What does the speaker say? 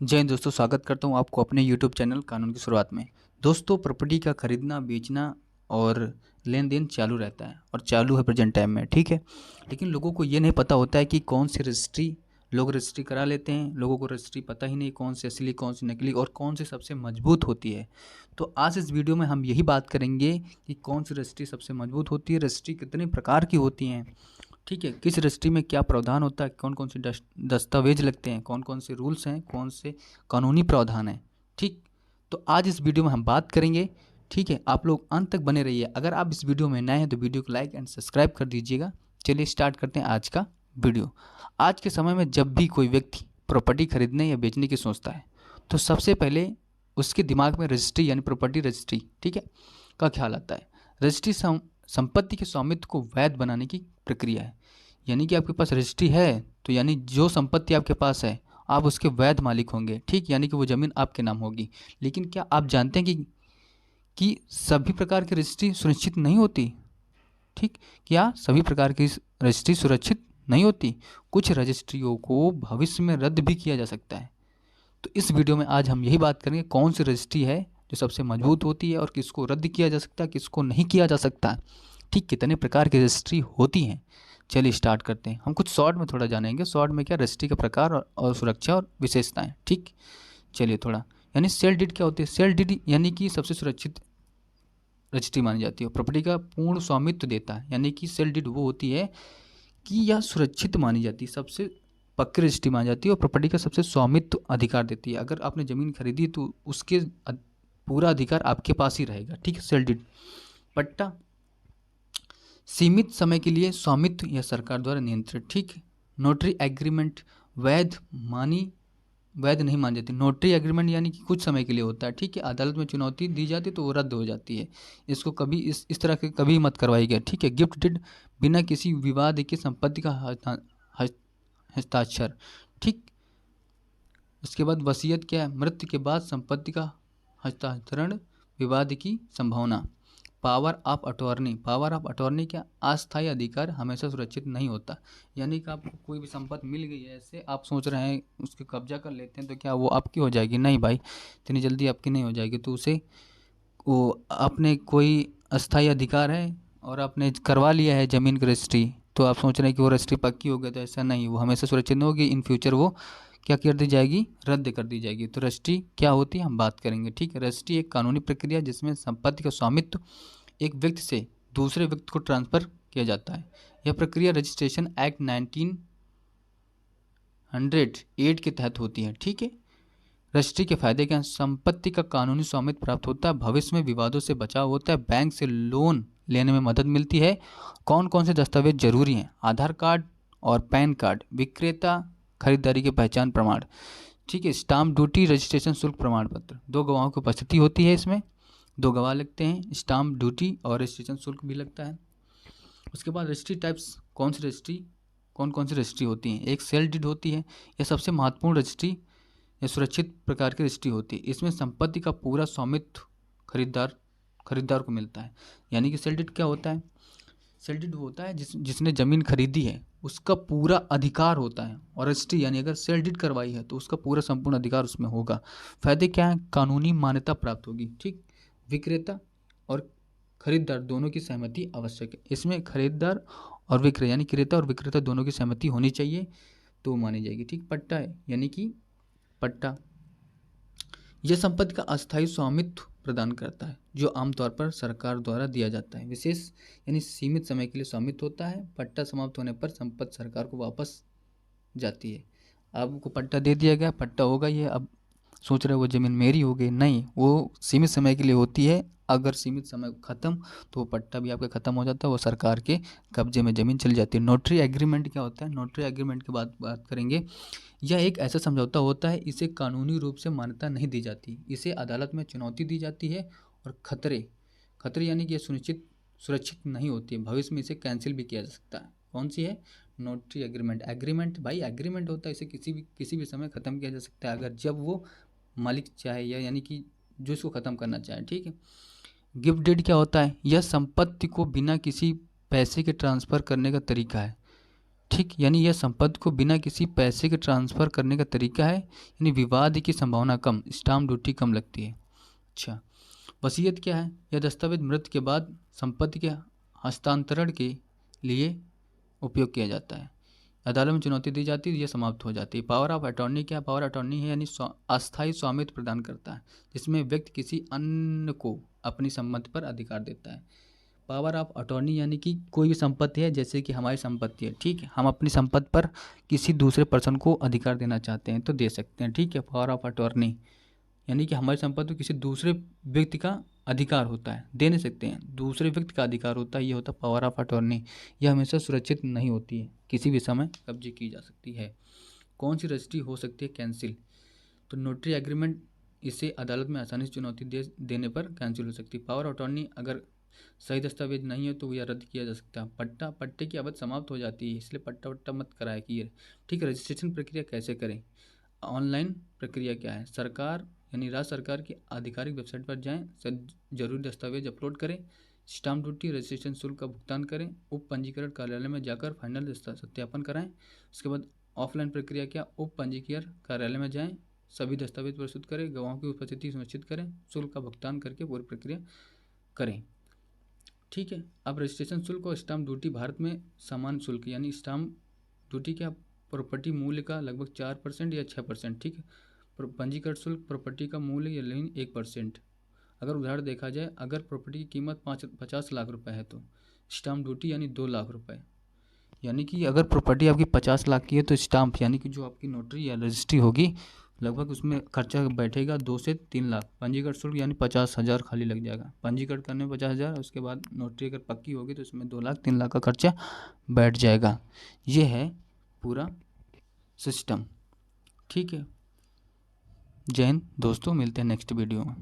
जय हिंद दोस्तों, स्वागत करता हूं आपको अपने यूट्यूब चैनल कानून की शुरुआत में। दोस्तों, प्रॉपर्टी का खरीदना बेचना और लेन देन चालू रहता है और चालू है प्रेजेंट टाइम में, ठीक है। लेकिन लोगों को ये नहीं पता होता है कि कौन सी रजिस्ट्री लोग रजिस्ट्री करा लेते हैं। लोगों को रजिस्ट्री पता ही नहीं कौन सी असली कौन सी नकली और कौन सी सबसे मजबूत होती है। तो आज इस वीडियो में हम यही बात करेंगे कि कौन सी रजिस्ट्री सबसे मजबूत होती है, रजिस्ट्री कितने प्रकार की होती हैं, ठीक है, किस रजिस्ट्री में क्या प्रावधान होता है, कौन कौन से दस्तावेज लगते हैं, कौन कौन से रूल्स हैं, कौन से कानूनी प्रावधान हैं, ठीक। तो आज इस वीडियो में हम बात करेंगे, ठीक है। आप लोग अंत तक बने रहिए। अगर आप इस वीडियो में नए हैं तो वीडियो को लाइक एंड सब्सक्राइब कर दीजिएगा। चलिए स्टार्ट करते हैं आज का वीडियो। आज के समय में जब भी कोई व्यक्ति प्रॉपर्टी खरीदने या बेचने की सोचता है तो सबसे पहले उसके दिमाग में रजिस्ट्री यानी प्रॉपर्टी रजिस्ट्री, ठीक है, का ख्याल आता है। रजिस्ट्री संपत्ति के स्वामित्व को वैध बनाने की प्रक्रिया है। यानी कि आपके पास रजिस्ट्री है तो यानी जो संपत्ति आपके पास है आप उसके वैध मालिक होंगे, ठीक, यानी कि वो ज़मीन आपके नाम होगी। लेकिन क्या आप जानते हैं कि सभी प्रकार की रजिस्ट्री सुनिश्चित नहीं होती, ठीक। क्या सभी प्रकार की रजिस्ट्री सुरक्षित नहीं होती? कुछ रजिस्ट्रियों को भविष्य में रद्द भी किया जा सकता है। तो इस वीडियो में आज हम यही बात करेंगे कौन सी रजिस्ट्री है जो सबसे मजबूत होती है और किसको रद्द किया जा सकता है, किसको नहीं किया जा सकता, ठीक, कितने प्रकार की रजिस्ट्री होती हैं। चलिए स्टार्ट करते हैं। हम कुछ शॉर्ट में थोड़ा जानेंगे, शॉर्ट में क्या रजिस्ट्री का प्रकार और सुरक्षा और विशेषताएं, ठीक। चलिए थोड़ा, यानी सेल डीड क्या होती है? सेल डीड यानी कि सबसे सुरक्षित रजिस्ट्री मानी जाती है, प्रॉपर्टी का पूर्ण स्वामित्व देता है। यानी कि सेल डीड वो होती है कि यह सुरक्षित मानी जाती है, सबसे पक्की रजिस्ट्री मानी जाती है और प्रॉपर्टी का सबसे स्वामित्व अधिकार देती है। अगर आपने ज़मीन खरीदी तो उसके पूरा अधिकार आपके पास ही रहेगा, ठीक है। Sale deed. पट्टा सीमित समय के लिए स्वामित्व या सरकार द्वारा नियंत्रित, ठीक है। नोटरी एग्रीमेंट वैध नहीं मानी जाती। नोटरी एग्रीमेंट यानी कि कुछ समय के लिए होता है, ठीक है। अदालत में चुनौती दी जाती है तो वो रद्द हो जाती है। इसको कभी इस तरह के कभी मत करवाइएगा, ठीक है। गिफ्ट डीड बिना किसी विवाद के संपत्ति का हस्ताक्षर, ठीक। उसके बाद वसीयत क्या है? मृत्यु के बाद संपत्ति का हस्तांतरण, विवाद की संभावना। Power of attorney, power of attorney क्या? अस्थायी अधिकार हमेशा सुरक्षित नहीं होता। यानी कि आपको कोई भी संपत्ति मिल गई है, ऐसे आप सोच रहे हैं उसके कब्जा कर लेते हैं तो क्या वो आपकी हो जाएगी? नहीं भाई, इतनी जल्दी आपकी नहीं हो जाएगी। तो उसे वो अपने कोई अस्थायी अधिकार है और आपने करवा लिया है ज़मीन की रजिस्ट्री, तो आप सोच रहे हैं कि वो रजिस्ट्री पक्की हो गई, तो ऐसा नहीं, वो हमेशा सुरक्षित नहीं होगी। इन फ्यूचर वो क्या कर दी जाएगी? रद्द कर दी जाएगी। तो रजिस्ट्री क्या होती है हम बात करेंगे, ठीक है। रजिस्ट्री एक कानूनी प्रक्रिया जिसमें संपत्ति का स्वामित्व एक व्यक्ति से दूसरे व्यक्ति को ट्रांसफ़र किया जाता है। यह प्रक्रिया रजिस्ट्रेशन एक्ट 1908 के तहत होती है, ठीक है। रजिस्ट्री के फायदे क्या हैं? संपत्ति का कानूनी स्वामित्व प्राप्त होता है, भविष्य में विवादों से बचाव होता है, बैंक से लोन लेने में मदद मिलती है। कौन कौन से दस्तावेज जरूरी हैं? आधार कार्ड और पैन कार्ड, विक्रेता खरीदारी के पहचान प्रमाण, ठीक है। स्टाम्प ड्यूटी रजिस्ट्रेशन शुल्क प्रमाण पत्र, 2 गवाहों की उपस्थिति होती है इसमें, 2 गवाह लगते हैं। स्टाम्प ड्यूटी और रजिस्ट्रेशन शुल्क भी लगता है। उसके बाद रजिस्ट्री टाइप्स, कौन कौन सी रजिस्ट्री होती हैं? एक सेल डीड होती है, यह सबसे महत्वपूर्ण रजिस्ट्री या सुरक्षित प्रकार की रजिस्ट्री होती है। इसमें संपत्ति का पूरा स्वामित्व खरीदार को मिलता है। यानी कि सेल डीड क्या होता है? सेल डीड होता है जिसने ज़मीन खरीदी है उसका पूरा अधिकार होता है, और रजिस्ट्री यानी अगर सेल डीड करवाई है तो उसका पूरा संपूर्ण अधिकार उसमें होगा। फायदे क्या हैं? कानूनी मान्यता प्राप्त होगी, ठीक। विक्रेता और खरीदार दोनों की सहमति आवश्यक है। इसमें खरीदार और विक्रेता यानी क्रेता और विक्रेता दोनों की सहमति होनी चाहिए तो मानी जाएगी, ठीक। पट्टा है, यानी कि पट्टा यह संपत्ति का अस्थायी स्वामित्व प्रदान करता है जो आमतौर पर सरकार द्वारा दिया जाता है। विशेष यानी सीमित समय के लिए स्वामित्व होता है। पट्टा समाप्त होने पर संपत्ति सरकार को वापस जाती है। आपको पट्टा दे दिया गया, पट्टा होगा ये, अब सोच रहे वो ज़मीन मेरी हो गई, नहीं, वो सीमित समय के लिए होती है। अगर सीमित समय ख़त्म तो वो पट्टा भी आपका ख़त्म हो जाता है, वो सरकार के कब्जे में ज़मीन चली जाती है। नोटरी एग्रीमेंट क्या होता है? नोटरी एग्रीमेंट की बात करेंगे। यह एक ऐसा समझौता होता है, इसे कानूनी रूप से मान्यता नहीं दी जाती, इसे अदालत में चुनौती दी जाती है और खतरे यानी कि यह सुरक्षित नहीं होती है, भविष्य में इसे कैंसिल भी किया जा सकता है। कौन सी है? नोटरी एग्रीमेंट भाई एग्रीमेंट होता है, इसे किसी भी समय ख़त्म किया जा सकता है अगर जब वो मालिक चाहे, या यानी कि जो इसको ख़त्म करना चाहे, ठीक है। गिफ्ट डीड क्या होता है? यह संपत्ति को बिना किसी पैसे के ट्रांसफ़र करने का तरीका है। ठीक, यानी यह संपत्ति को बिना किसी पैसे के ट्रांसफ़र करने का तरीका है, यानी विवाद की संभावना कम, स्टाम्प ड्यूटी कम लगती है। अच्छा, वसीयत क्या है? यह दस्तावेज मृत्यु के बाद संपत्ति के हस्तांतरण के लिए उपयोग किया जाता है। अदालत में चुनौती दी जाती है, यह समाप्त हो जाती है। पावर ऑफ अटॉर्नी क्या? पावर अटॉर्नी है यानी अस्थायी स्वामित्व प्रदान करता है, जिसमें व्यक्ति किसी अन्य को अपनी संपत्ति पर अधिकार देता है। पावर ऑफ अटॉर्नी यानी कि कोई भी संपत्ति है, जैसे कि हमारी संपत्ति है, ठीक है, हम अपनी संपत्ति पर किसी दूसरे पर्सन को अधिकार देना चाहते हैं तो दे सकते हैं, ठीक है। पावर ऑफ अटॉर्नी यानी कि हमारी संपत्ति को किसी दूसरे व्यक्ति का अधिकार होता है, दे नहीं सकते हैं, दूसरे व्यक्ति का अधिकार होता है, ये होता है पावर ऑफ अटॉर्नी। यह हमेशा सुरक्षित नहीं होती है, किसी भी समय कब्जे की जा सकती है। कौन सी रजिस्ट्री हो सकती है कैंसिल? तो नोटरी एग्रीमेंट, इसे अदालत में आसानी से चुनौती देने पर कैंसिल हो सकती है। पावर अटॉर्नी अगर सही दस्तावेज नहीं है तो यह रद्द किया जा सकता है। पट्टे की अवधि समाप्त हो जाती है, इसलिए पट्टा मत कराया कीजिए, ठीक है। रजिस्ट्रेशन प्रक्रिया कैसे करें? ऑनलाइन प्रक्रिया क्या है? सरकार यानी राज्य सरकार की आधिकारिक वेबसाइट पर जाएं, जरूरी दस्तावेज अपलोड करें, स्टाम्प ड्यूटी रजिस्ट्रेशन शुल्क का भुगतान करें, उप पंजीकरण कार्यालय में जाकर फाइनल सत्यापन कराएं। उसके बाद ऑफलाइन प्रक्रिया क्या? उप पंजीकरण कार्यालय में जाएं, सभी दस्तावेज प्रस्तुत करें, गवाहों की उपस्थिति सुनिश्चित करें, शुल्क का भुगतान करके पूरी प्रक्रिया करें, ठीक है। अब रजिस्ट्रेशन शुल्क और स्टाम्प ड्यूटी भारत में समान शुल्क, यानी स्टाम्प ड्यूटी क्या? प्रॉपर्टी मूल्य का लगभग 4% या 6%, ठीक है। पंजीकरण शुल्क प्रॉपर्टी का मूल्य या लेन 1%। अगर उदाहरण देखा जाए, अगर प्रॉपर्टी की कीमत 50 लाख रुपए है तो स्टाम्प ड्यूटी यानी 2 लाख रुपए, यानी कि अगर प्रॉपर्टी आपकी 50 लाख की है तो स्टाम्प यानी कि जो आपकी नोटरी या रजिस्ट्री होगी, लगभग उसमें खर्चा बैठेगा 2 से 3 लाख। पंजीकरण शुल्क यानी 50,000 खाली लग जाएगा, पंजीकरण करने में 50,000, उसके बाद नोटरी अगर पक्की होगी तो उसमें 2 लाख 3 लाख का खर्चा बैठ जाएगा। ये है पूरा सिस्टम, ठीक है। जय हिंद दोस्तों, मिलते हैं नेक्स्ट वीडियो में।